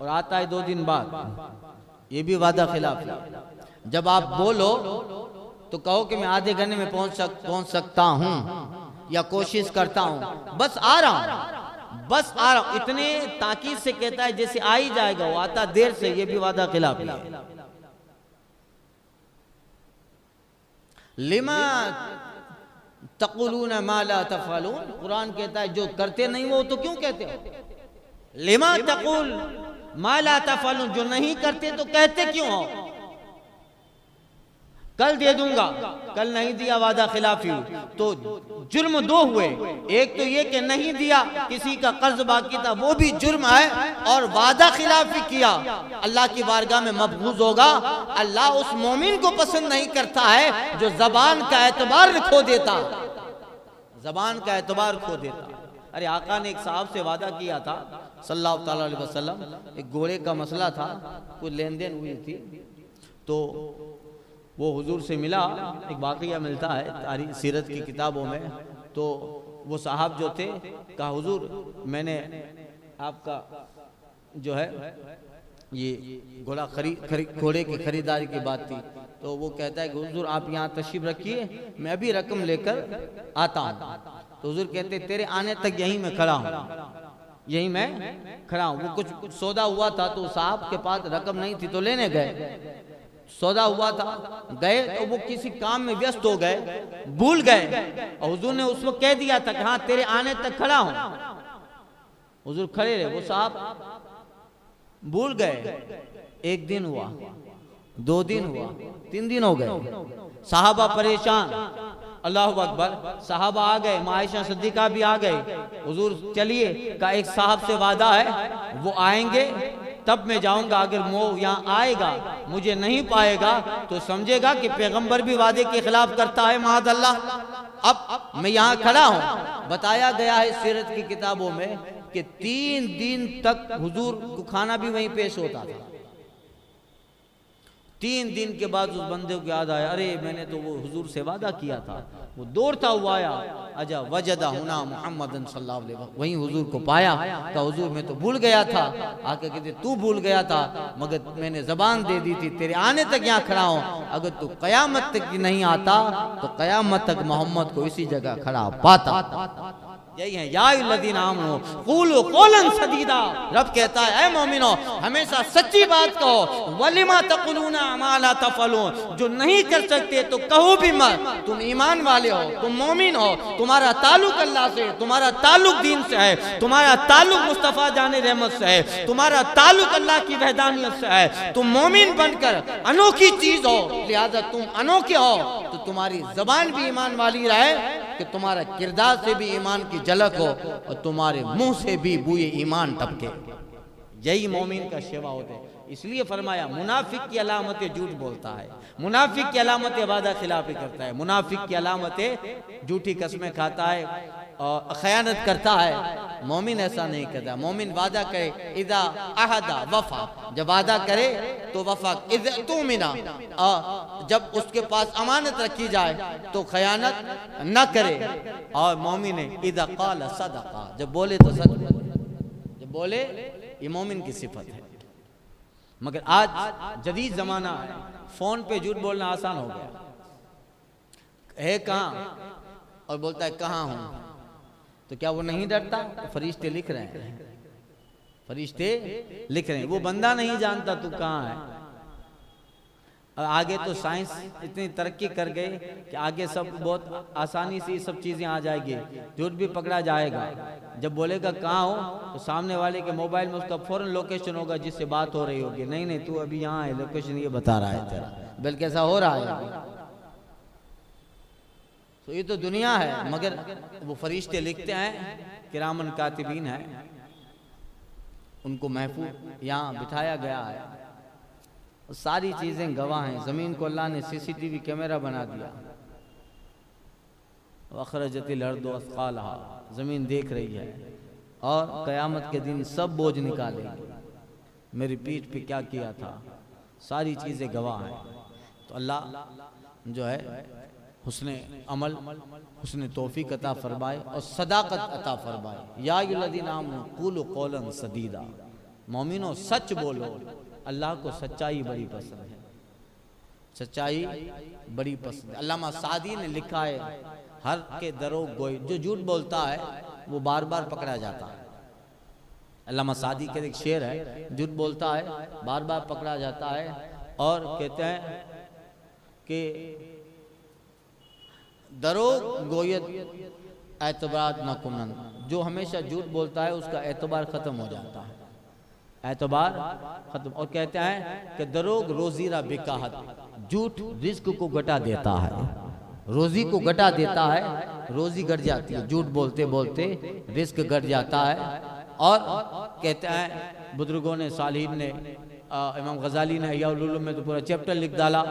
और आता है 2 दिन बाद, ये भी वादा खिलाफ है। जब आप बोलो तो कहो कि मैं आधे घंटे में पहुंच सकता हूं या कोशिश करता हूं, बस आ रहा हूं, बस आ रहा हूं, इतने ताकीद से कहता है जैसे आ ही जाएगा, वो आता देर से, ये भी वादा खिलाफ है। लिमा तक़ुलून मा ला तफ़अलून, कुरान कहता है जो करते नहीं वो तो क्यों कहते हो? लिमा तक़ुल मा ला तफ़अलून, जो नहीं करते तो कहते क्यों हो? कल दे दूंगा, कल नहीं दिया, वादा खिलाफी हुई। तो जुर्म 2 हुए, एक तो ये कि नहीं दिया, किसी का कर्ज बाकी था, वो भी जुर्म है, और वादा खिलाफी किया, अल्लाह की बारगाह में मबगूज होगा। अल्लाह उस मोमिन को पसंद नहीं करता है जो जबान का एतबार खो देता, जबान का एतबार खो देता। अरे आका ने एक साहब से वादा किया था सल्लल्लाहु अलैहि वसल्लम, एक घोड़े का मसला था, कुछ लेन देन हुई थी, तो वो हुजूर से मिला। एक वाक़या मिलता है तारीख़ सीरत की किताबों में। तो वो साहब जो थे कहा, हुजूर मैंने आपका जो है ये घोड़ा घोड़े की खरीदारी की बात थी। तो वो कहता है कि हुजूर आप यहाँ तशरीफ रखिए, मैं अभी रकम लेकर आता हूँ। तो हुजूर कहते तेरे आने तक यहीं मैं खड़ा हूँ, यहीं मैं खड़ा हूँ। वो कुछ सौदा हुआ था तो साहब के पास रकम नहीं थी तो लेने गए, सौदा हुआ था, गए तो वो किसी काम में व्यस्त हो गए, भूल गए, और हुजूर ने उस वक्त कह दिया था कि हाँ तेरे आने तक खड़ा हूं। हुजूर खड़े रहे, वो साहब भूल गए। 1 दिन हुआ, 2 दिन हुआ, 3 दिन हो गए, साहबा परेशान, अल्लाहु अकबर, साहबा आ गए, माँ आयशा सिद्दीका भी आ गए। हुजूर चलिए का एक साहब से वादा है, वो आएंगे तब मैं जाऊंगा, अगर वो यहाँ आएगा मुझे नहीं पाएगा तो समझेगा कि पैगंबर भी वादे के खिलाफ करता है, माअल्लाह। अब मैं यहाँ खड़ा हूँ। बताया गया है सीरत की किताबों में कि 3 दिन तक हुजूर को खाना भी वहीं पेश होता था। 3 दिन के बाद उस बंदे को याद आया, अरे मैंने तो वो हुजूर से वादा किया था, वो दौड़ता हुआ आया, अजा वजदा हुना मुहम्मदन सल्लल्लाहु अलैहि वसल्लम, वहीं हुजूर को पाया। कहा हुजूर मैं तो भूल गया था। आके कहते तू भूल गया था, मगर मैंने जबान दे दी थी तेरे आने तक यहाँ खड़ा हूँ। अगर तू कयामत तक नहीं आता तो कयामत तक मोहम्मद को इसी जगह खड़ा पाता। यही है यायुल्लज़ीना आमनू क़ूलू क़ौलन सदीदा। रब कहता है ऐ मोमिनो हमेशा सच्ची बात कहो, वलिमा तक़ूलूना मा ला तफ़अलून, जो नहीं कर सकते तो कहो भी मत। तुम ईमान वाले हो, तुम मोमिन हो, तुम्हारा ताल्लुक अल्लाह से, तुम्हारा ताल्लुक दीन से है, तुम्हारा ताल्लुक मुस्तफ़ा जाने रहमत से है, तुम्हारा ताल्लुक अल्लाह की वहदानियत से है। तुम मोमिन बनकर अनोखी चीज हो, लिहाजा तुम अनोखे हो तो तुम्हारी जबान भी ईमान वाली रहे कि तुम्हारा किरदार से भी ईमान की झलक हो और तुम्हारे मुंह से भी बूए ईमान टपके। यही मोमिन का शेवा होते हैं। इसलिए फरमाया मुनाफिक की अलामत झूठ बोलता है, मुनाफिक की अलामत वादा खिलाफी करता है, मुनाफिक की अलामत झूठी कस्में खाता है और खयानत करता है। मोमिन ऐसा नहीं करता। मोमिन वादा करे इदा अहदा वफा, जब वादा करे तो वफा, इदा तुमिना जब उसके पास अमानत रखी जाए तो खयानत न करे। और मोमिन इदा क़ाल सदक़ा, जब बोले तो सच बोले, जब बोले, ये मोमिन की सिफत है। मगर आज जदीद जमाना है, फोन पे झूठ बोलना आसान हो गया है। कहाँ और बोलता है कहाँ हूं, तो क्या वो नहीं डरता? फरिश्ते लिख रहे हैं, फरिश्ते लिख रहे हैं। वो बंदा नहीं जानता तू कहाँ है। आगे तो साइंस इतनी तरक्की कर गई कि आगे सब बहुत आसानी से सब चीजें आ जाएगी, झूठ भी पकड़ा जाएगा। जब बोलेगा कहाँ हो तो सामने वाले के मोबाइल में उसका फौरन लोकेशन होगा जिससे बात हो रही होगी। नहीं नहीं तू अभी यहाँ है, लोकेशन ये बता रहा है तेरा, बल्कि ऐसा हो रहा है। तो ये तो दुनिया है, मगर वो फरिश्ते लिखते हैं, किरामन कातिबीन है, उनको महफूज यहाँ बिठाया गया है। सारी चीजें गवाह हैं। जमीन को अल्लाह ने सीसीटीवी कैमरा बना दिया। अखरजतिल अर्दु अस्क़ालहा, जमीन देख रही है और क़यामत के दिन सब बोझ निकालेगी। मेरी पीठ पे क्या किया था, सारी चीजें गवाह हैं। तो अल्लाह जो है हुस्ने अमल, हुस्ने तौफीक अता फरमाए और सदाकत अता फरमाए। या अय्युहल्लज़ीना आमनू क़ूलू क़ौलन सदीदा, मोमिनो सच बोलो। अल्लाह को सच्चाई बड़ी पसंद है, सच्चाई बड़ी पसंद है। अल्लामा सादी ने लिखा है हर के दरो गोई, जो झूठ बोलता है वो बार बार पकड़ा जाता है। अल्लामा सादी के एक शेर है, झूठ बोलता है बार बार पकड़ा जाता है। और कहते हैं कि दरो गोयत एतबार न कुनन, जो हमेशा झूठ बोलता है उसका एतबार खत्म हो जाता है, एतबार खत्म। और कहते हैं कि दरोग रोजीरा बिकाहत, झूठ रिस्क को घटा देता है, रोजी को घटा देता है, रोजी घट जाती है। झूठ बोलते बोलते रिस्क घट जाता है। और कहते हैं बुजुर्गों ने, सालिहीन ने, इमाम गजाली ने इहया उल उलूम में तो पूरा चैप्टर लिख डाला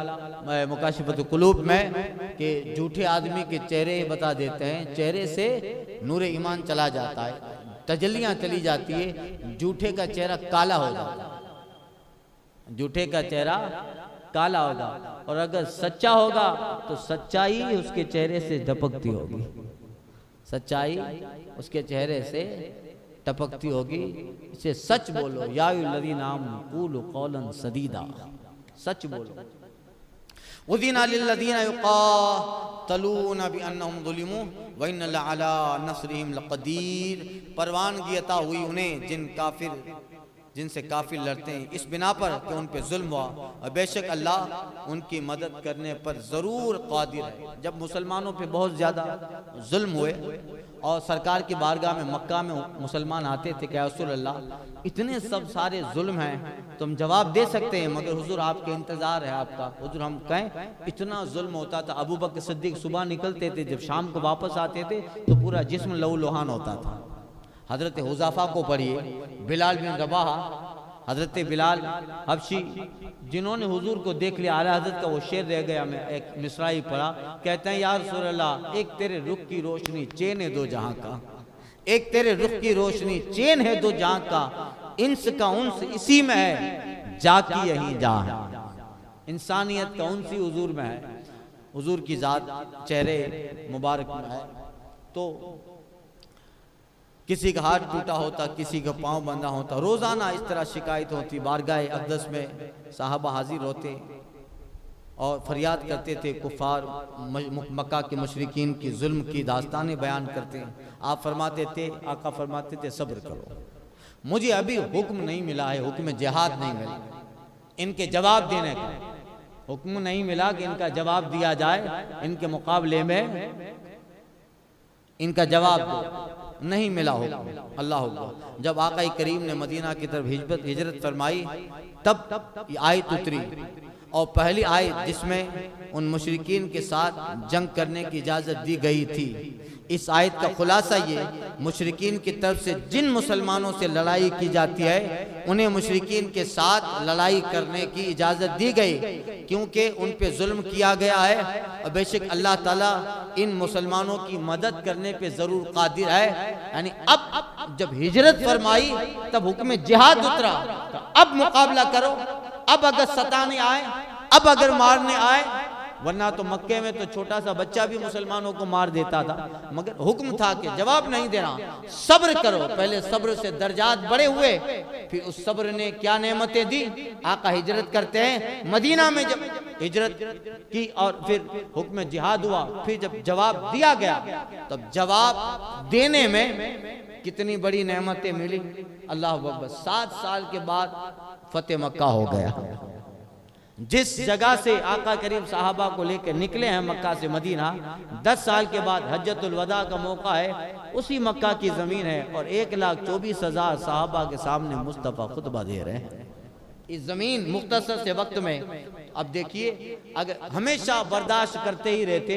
मुकाशिफतुल कुलूब में, कि झूठे आदमी के चेहरे बता देते हैं, चेहरे से नूर ईमान चला जाता है, तजल्लियां चली जाती है, झूठे का चेहरा काला होगा, झूठे का चेहरा काला होगा। और अगर सच्चा होगा तो सच्चाई उसके चेहरे से टपकती होगी, सच्चाई उसके चेहरे से टपकती होगी। इसे सच बोलो। या अय्युहल्लज़ीना आमनू क़ूलू क़ौलन सदीदा, सच बोलो। उज़िना लिल्लज़ीना युक़ातलूना बिअन्नहुम ज़ुलिमू व इन्ना लअला नस्रिहिम लक़दीर, परवानगी अता हुई उन्हें जिनसे काफिर लड़ते हैं इस बिना पर कि उन पे जुल्म हुआ, और बेशक अल्लाह उनकी मदद करने पर ज़रूर क़ादिर है। जब मुसलमानों पे बहुत ज़्यादा जुल्म हुए और सरकार की बारगाह में मक्का में मुसलमान आते थे कि या रसूल अल्लाह इतने सब सारे जुल्म हैं, तो हम जवाब दे सकते हैं मगर हुजूर आपके इंतज़ार है आपका। हुजूर हम कहें इतना जुल्म होता था। अबू बकर सिद्दीक सुबह निकलते थे, जब शाम को वापस आते थे तो पूरा जिस्म लहू लुहान होता था। हजरत हुज़ाफा को पढ़िए, बिलाल बिन रबाह, हजरत बिलाल हबशी, जिन्होंने हुजूर को देख लिया। आला हजरत का वो शेर रह गया, मैं एक मिसरा ही पढ़ा। कहते हैं या रसूल अल्लाह एक तेरे रुख की रोशनी चैन है दो जहां का, एक तेरे रुख की रोशनी चैन है दो जहां का, इंस का उन्स इसी में है जाकी यही जहां है। इंसानियत का उन्स ही हुजूर में है। हुजूर की ज़ात चेहरे मुबारक में है। तो किसी का हाथ टूटा होता, किसी का पाँव बंधा होता, रोज़ाना इस तरह शिकायत होती। बारगाह अक़दस में साहबा हाजिर होते और फरियाद करते थे। कुफार मक्का के मुशरिकीन की जुल्म की दास्तानें बयान करते हैं। आप फरमाते थे, आका फरमाते थे, सब्र करो, मुझे अभी हुक्म नहीं मिला है, हुक्म जिहाद नहीं मिला, इनके जवाब देने का हुक्म नहीं मिला कि इनका जवाब दिया जाए, इनके मुकाबले में इनका जवाब दो, नहीं मिला हुक्म। अल्लाह अकबर। जब आका करीम ने मदीना की तरफ हिजरत फरमाई तब आयत उतरी, और पहली आयत जिसमें उन मुशरिकीन के साथ जंग करने की इजाज़त दी गई थी। इस आयत का खुलासा ये, मुशरिकीन की तरफ से जिन मुसलमानों से लड़ाई की जाती है उन्हें मुशरिकीन के साथ लड़ाई करने की इजाज़त दी गई, क्योंकि उन पे जुल्म किया गया है। और बेशक अल्लाह ताला इन मुसलमानों की मदद करने पे ज़रूर कादिर है। यानी अब जब हिजरत फरमाई तब हुक्म जिहाद उतरा, तो अब मुकाबला करो, अब अगर सताने आए, अब अगर मारने आए, वरना तो मक्के में तो छोटा सा बच्चा भी मुसलमानों को मार देता था, मगर हुक्म था कि जवाब नहीं देना, सब्र करो। पहले सब्र से दर्जात बड़े हुए, फिर उस सब्र ने क्या नेमतें दी। आका हिजरत करते हैं, मदीना में जब हिजरत की और फिर हुक्म जिहाद हुआ, फिर जब जवाब दिया गया तब जवाब देने में कितनी बड़ी नेमतें मिली। अल्लाह अकबर। 7 साल के बाद फतेह मक्का हो गया। जिस जगह से आका करीम साहबा को लेकर निकले हैं मक्का से मदीना, 10 साल के बाद हज्जतुल वदा का मौका है, उसी मक्का की ज़मीन है और 1,24,000 साहबा के सामने मुस्तफ़ा खुतबा दे रहे हैं। इस ज़मीन मुख्तसर से वक्त में, अब देखिए, अगर हमेशा बर्दाश्त करते ही रहते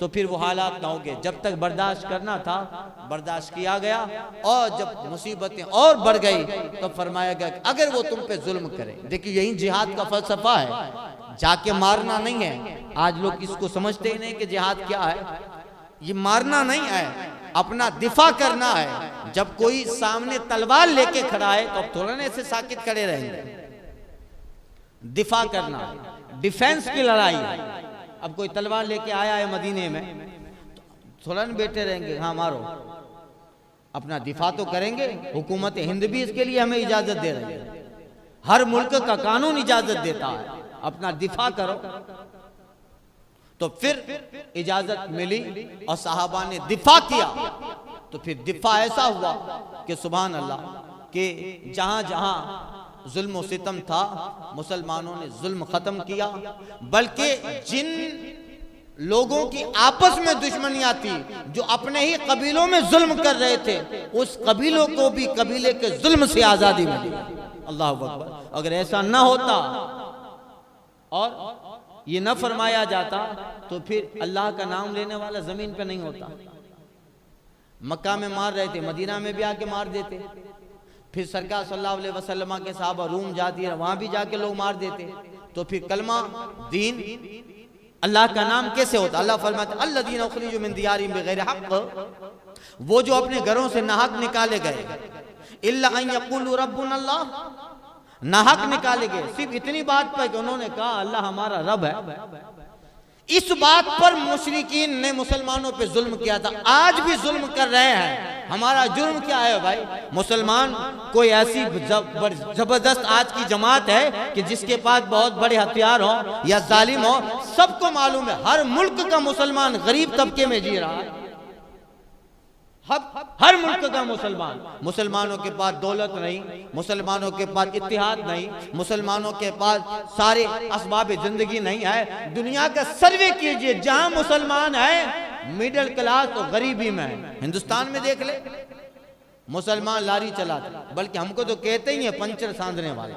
तो फिर वो हालात ना होंगे। जब तक बर्दाश्त करना था बर्दाश्त किया गया, और जब मुसीबतें और बढ़ गई तो फरमाया गया अगर वो तुम पे जुल्म करे। देखिए यही जिहाद का फलसफा है, जाके मारना नहीं है। आज लोग इसको समझते ही नहीं कि जिहाद क्या है। ये मारना नहीं है, अपना दिफा करना है। जब कोई सामने तलवार लेके खड़ा है तो थोड़ा ना ऐसे साकित खड़े रहेंगे। दिफा करना, डिफेंस की लड़ाई है। अब कोई तलवार लेके आया है मदीने में, थोड़ा न बैठे रहेंगे, हाँ मारो, अपना दिफा तो करेंगे। हुकूमत हिंद भी इसके लिए हमें इजाजत दे रही है, हर मुल्क का कानून इजाजत देता है, अपना दिफा करो। तो फिर इजाजत मिली और साहबा ने दिफा किया, तो फिर दिफा ऐसा हुआ कि सुभान अल्लाह, कि जहां जहां जुल्म और सितम था मुसलमानों ने जुल्म खत्म किया। बल्कि जिन लोगों की आपस में दुश्मनियां थी, जो अपने ही कबीलों में जुल्म कर रहे थे, उस कबीलों को भी कबीले के जुल्म से आजादी मिली। अल्लाह अकबर। अगर ऐसा न होता और ये न फरमाया जाता तो फिर अल्लाह का नाम लेने वाला जमीन पे नहीं होता। मक्का में मार रहे थे, मदीना में भी आके मार देते। फिर सरकार सल्लल्लाहु अलैहि वसल्लम के साहबा रूम जाती है, वहां भी जाके लोग मार देते। तो फिर कलमा, दीन, अल्लाह का नाम कैसे होता। अल्लाह फरमाते अल्लज़ीना उख़रिजू मिन दियारिहिम बिग़ैरि हक़्क़, वो जो अपने घरों से नाहक निकाले गए, इल्ला अन यक़ूलू रब्बुनल्लाह, नाहक निकाले गए सिर्फ इतनी बात पर कि उन्होंने कहा अल्लाह हमारा रब है। इस बात पर मुशरिकीन ने मुसलमानों पे जुल्म किया था, आज भी जुल्म कर रहे हैं। हमारा जुर्म क्या है भाई? मुसलमान कोई ऐसी जबरदस्त आज की जमात है कि जिसके पास बहुत बड़े हथियार हो या जालिम हो, सबको मालूम है हर मुल्क का मुसलमान गरीब तबके में जी रहा है। हर मुल्क का मुसलमान, मुसलमानों के पास दौलत नहीं, मुसलमानों के पास इत्तिहाद नहीं, मुसलमानों के पास सारे असबाब जिंदगी नहीं है। दुनिया का सर्वे कीजिए, जहां मुसलमान है मिडिल क्लास तो गरीबी में है। हिंदुस्तान में देख ले, मुसलमान लारी चलाते, बल्कि हमको तो कहते ही है पंचर सांधने वाला।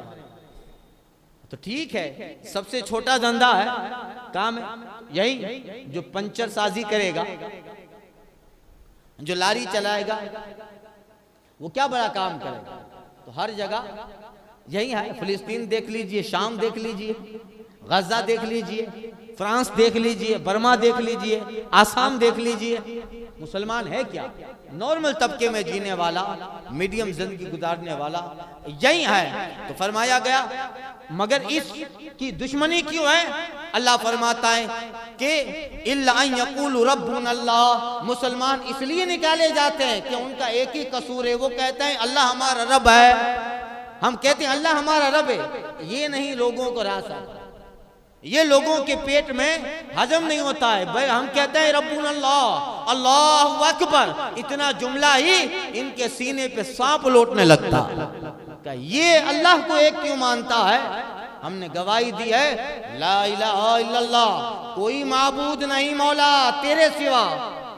तो ठीक है, सबसे छोटा धंधा है, काम है यही, जो पंचर साजी करेगा, जो लारी चलाएगा, वो क्या बड़ा काम करेगा। तो हर जगह यही है। फिलिस्तीन देख लीजिए, शाम देख लीजिए, गजा देख लीजिए, फ्रांस देख लीजिए, बर्मा देख लीजिए, आसाम देख लीजिए। मुसलमान है क्या? नॉर्मल तबके में जीने वाला, मीडियम जिंदगी गुजारने वाला यही है। तो फरमाया गया मगर इसकी दुश्मनी क्यों है? अल्लाह फरमाता है कि इल्ला अन यक़ूलू रब्बुना अल्लाह, मुसलमान इसलिए निकाले जाते हैं कि उनका एक ही कसूर है, वो कहते हैं अल्लाह हमारा रब है। हम कहते हैं अल्लाह हमारा रब है, ये नहीं लोगों को रास्ता, ये लोगों के पेट में हजम नहीं होता है। भाई हम कहते हैं रब्बुना अल्लाह, अल्लाहु अकबर, इतना जुमला ही इनके सीने पे सांप लौटने लगता। ये अल्लाह को एक क्यों मानता है? हमने गवाही दी है ला इलाहा इल्लल्लाह, कोई माबूद नहीं मौला तेरे सिवा।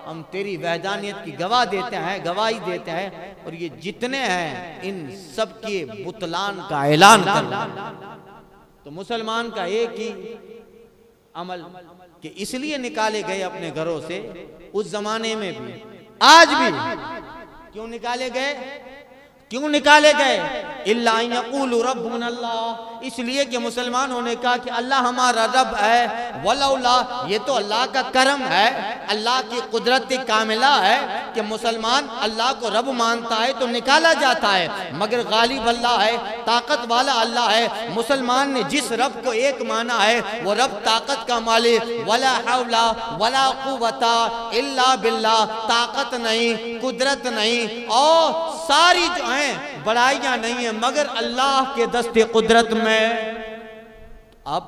हम तेरी वहदानियत की गवाही देते हैं और ये जितने हैं इन सब के बुतलान का ऐलान करना। तो मुसलमान का एक ही अमल कि इसलिए निकाले गए अपने घरों से, उस जमाने में भी आज भी क्यों निकाले गए? इल्ला अन यक़ूलू रब्बुना अल्लाह, इसलिए कि मुसलमानों ने कहा कि अल्लाह हमारा रब है। वलौला, ये तो अल्लाह का करम है, अल्लाह की कुदरत कामिला है कि मुसलमान अल्लाह को रब मानता है तो निकाला जाता है। मगर गालिब अल्लाह है, ताकत वाला अल्लाह है। मुसलमान ने जिस रब को एक माना है वो रब ताकत का मालिक, वला हौला वला कुव्वता इल्ला बिल्लाह, ताकत नहीं, कुदरत नहीं और सारी जो बड़ाइयां नहीं है मगर अल्लाह के दस्ते कुदरत में। अब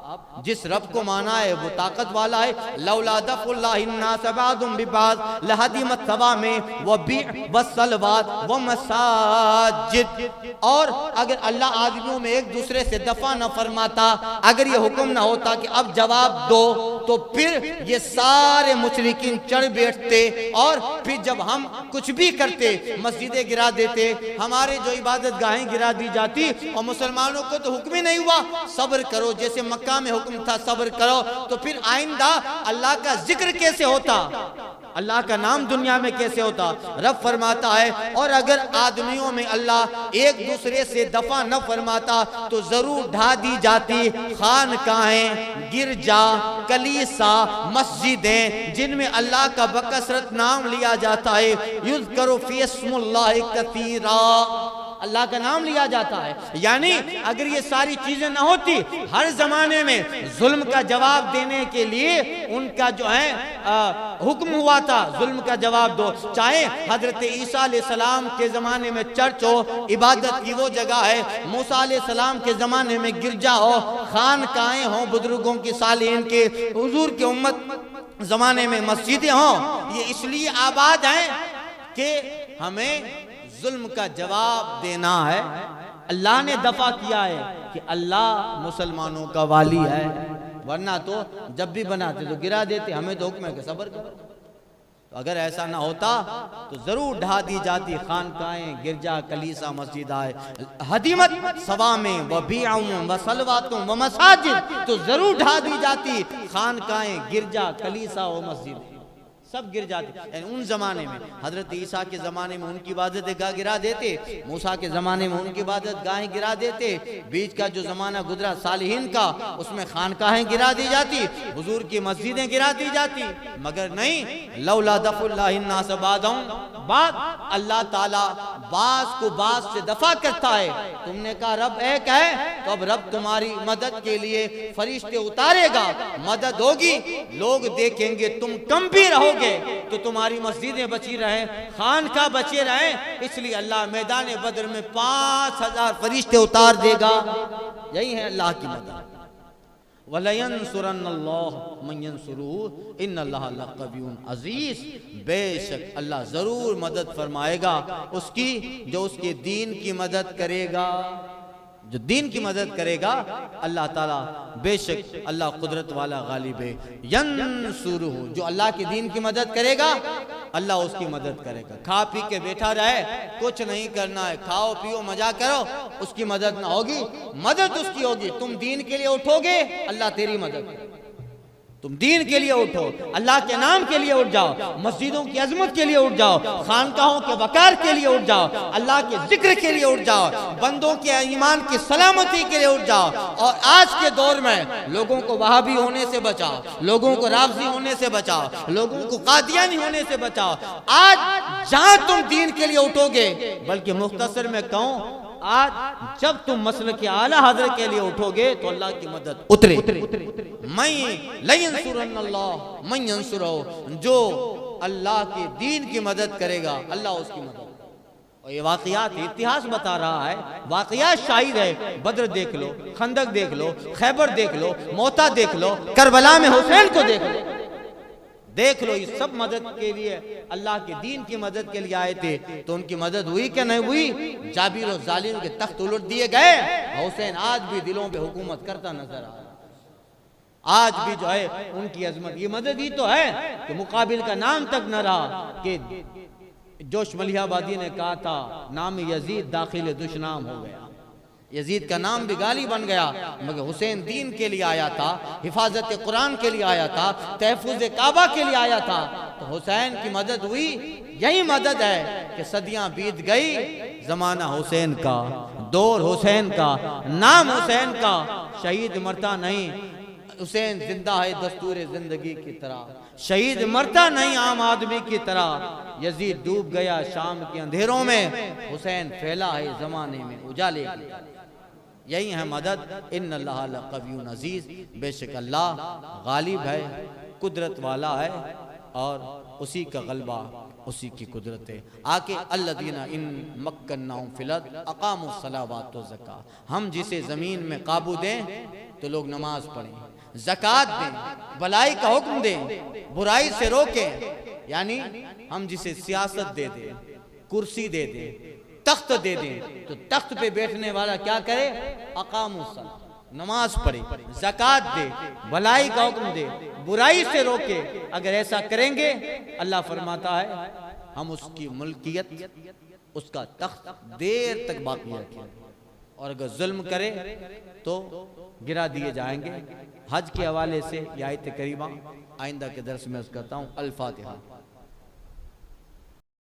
जिस रब को माना है वो ताकत वाला है। लौला दफ़ुल्लाहि अन्नास बअदहुम बिबअद लहदिमत सवामिअ व बिअ व सलवात व मसाजिद। और अगर अल्लाह आदमियों में एक दूसरे से दफा न फरमाता, अगर ये हुक्म ना होता कि अब जवाब दो, तो फिर ये सारे मुशरिकीन चढ़ बैठते और फिर जब हम कुछ भी करते, मस्जिदें गिरा देते, हमारे जो इबादत गाहें गिरा दी जाती। और मुसलमानों को तो हुक्म ही नहीं हुआ सब्र करो, जैसे मक्का में हुक्म था सब्र करो, तो फिर आइंदा अल्लाह का जिक्र कैसे होता, अल्लाह का नाम दुनिया में कैसे होता? रब फरमाता है और अगर आदमियों में अल्लाह एक दूसरे से दफा न फरमाता तो जरूर ढा दी जाती खानकाहें, गिरजा, कलीसा, मस्जिदें जिनमें अल्लाह का बकसरत नाम लिया जाता है। युज़करु फी इस्मुल्लाहि कसीरा, अल्लाह का नाम लिया जाता है। यानी अगर ये सारी चीजें ना होती, हर जमाने में जुल्म का जवाब देने के लिए उनका जो है हुक्म हुआ था, जुल्म का जवाब दो। चाहे हजरत ईसा अलैहिस्सलाम के जमाने में चर्च हो, इबादत की वो जगह है, मूसा अलैहिस्सलाम के जमाने में गिरजा हो, खानकाएं हो बुजुर्गों की, सालिहीन के, हुजूर के उम्मत जमाने में मस्जिदें हों। ये इसलिए आबाद हैं कि हमें जुल्म का जवाब देना है। अल्लाह ने दफा किया है कि अल्लाह मुसलमानों का वाली है, वरना तो जब भी बनाते तो गिरा देते। हमें तो हुक्म है कि सब्र करो। तो अगर ऐसा ना होता तो जरूर ढा दी जाती खानकाएं, गिरजा, कलीसा, मस्जिदाए हदीमत सवामें व बिअउम व सलवातुम व मसाजिद, तो जरूर ढा दी जाती खानकाएं, गिरजा, कलीसा और मस्जिद सब गिर जाते। उन जमाने में हजरत ईसा के जमाने में उनकी इबादत गाह गिरा देते, मूसा के जमाने में उनकी इबादत गाहें गिरा देते, बीच का जो जमाना गुजरा सालिहीन का उसमें खानकाहें गिरा दी जाती, हुजूर की मस्जिदें गिरा दी जाती। मगर नहीं, लौला दफ़ुल्लाहि अन्नास बअदहुम बाद, अल्लाह ताला बास को बास से दफा करता है। तुमने कहा रब एक है, तो अब रब तुम्हारी मदद के लिए फरिश्ते उतारेगा, मदद होगी, लोग देखेंगे तुम कम भी रहोगे तो तुम्हारी मस्जिदें बची रहे, खानका बचे रहे, इसलिए अल्लाह मैदान बदर में 5000 फरिश्ते उतार देगा। यही है अल्लाह की मदद। वलयंसुरन्नल्लाहु मन यंसुरुहु इन्नल्लाहा लक़वियुन अज़ीज़, बेशक अल्लाह जरूर मदद फरमाएगा उसकी जो उसके दीन की मदद करेगा, जो दीन की मदद करेगा अल्लाह ताला, बेशक अल्लाह कुदरत वाला गालिब है। यंसुरुहु, जो अल्लाह के दीन की मदद करेगा अल्लाह उसकी मदद करेगा। खा पी के बैठा रहे, कुछ नहीं करना है, खाओ पियो मजा करो, उसकी मदद ना होगी, मदद उसकी होगी। तुम दीन के लिए उठोगे अल्लाह तेरी मदद, तुम दीन के लिए उठो, अल्लाह के नाम के लिए उठ जाओ, मस्जिदों की अजमत के लिए उठ जाओ, खानकाहों के वकार के लिए उठ जाओ, अल्लाह के जिक्र के लिए उठ जाओ, बंदों के ईमान की सलामती के लिए उठ जाओ। और आज के दौर में लोगों को वहाबी होने से बचाओ, लोगों को राफजी होने से बचाओ, लोगों को कादियानी होने से बचाओ। आज जहां तुम दीन के लिए उठोगे, बल्कि मुख्तसर में कहूं आज जब तुम मसल के आला हजरत के लिए उठोगे तो अल्लाह की मदद उतरे। जो अल्लाह के दीन की मदद करेगा अल्लाह उसकी मदद। और ये वाकयात इतिहास बता रहा है, वाकयात शाहिद है। बद्र देख लो, खंदक देख लो, खैबर देख लो, मोता देख लो, करबला में हुसैन को देख लो। ये सब मदद के लिए, अल्लाह के दीन की मदद के लिए आए थे। तो उनकी मदद हुई क्या नहीं हुई? जाबिर और जालिम के तख्त उलट दिए गए। हुसैन आज भी दिलों पे हुकूमत करता नजर आ रहा है। आज भी जो है उनकी अजमत, ये मदद ही तो है कि मुकाबिल का नाम तक न रहा। कि जोश मलिहाबादी ने कहा था, नाम यजीद दाखिल दुश्नाम हो गया। यजीद का नाम भी गाली बन गया, मगर हुसैन दीन के लिए आया था, हिफाजत कुरान के लिए आया था, तहफुज काबा के लिए आया था। तो हुसैन की मदद हुई। यही मदद है कि सदियां बीत गई, जमाना हुसैन का, दौर हुसैन का, नाम हुसैन का। शहीद मरता नहीं, हुसैन जिंदा है दस्तूर जिंदगी की तरह। शहीद मरता नहीं आम आदमी की तरह। यजीद डूब गया शाम के अंधेरों में, हुसैन फैला है जमाने में उजाले। यही है मदद। इन्नल्लाह लक़वियुन अज़ीज़, बेशक अल्लाह गालिब है, कुदरत वाला है, और उसी का गलबा, उसी की कुदरत है। आके अल्लज़ीना इन मक्कन्नाहुम फिल अर्ज़ अक़ामुस सलावात व ज़का। हम जिसे ज़मीन में काबू दें तो लोग नमाज पढ़ें, ज़कात दें, भलाई का हुक्म दें, बुराई से रोकें। यानी हम जिसे सियासत दे दें, कुर्सी दे दें, तख्त दे दें, तो तख्त पे बैठने वाला क्या करे? अक़ामुस सलाह, नमाज पढ़े, ज़कात दे, भलाई का हुक्म दे, बुराई से रोके। अगर ऐसा करेंगे, अल्लाह फरमाता है हम उसकी मुल्कियत, उसका तख्त देर तक बाकी रखेंगे। और अगर जुल्म करे तो गिरा दिए जाएंगे। हज के हवाले से ये आयत करीमा आइंदा के दर्स में अर्ज़ करता हूँ। अल फातिहा।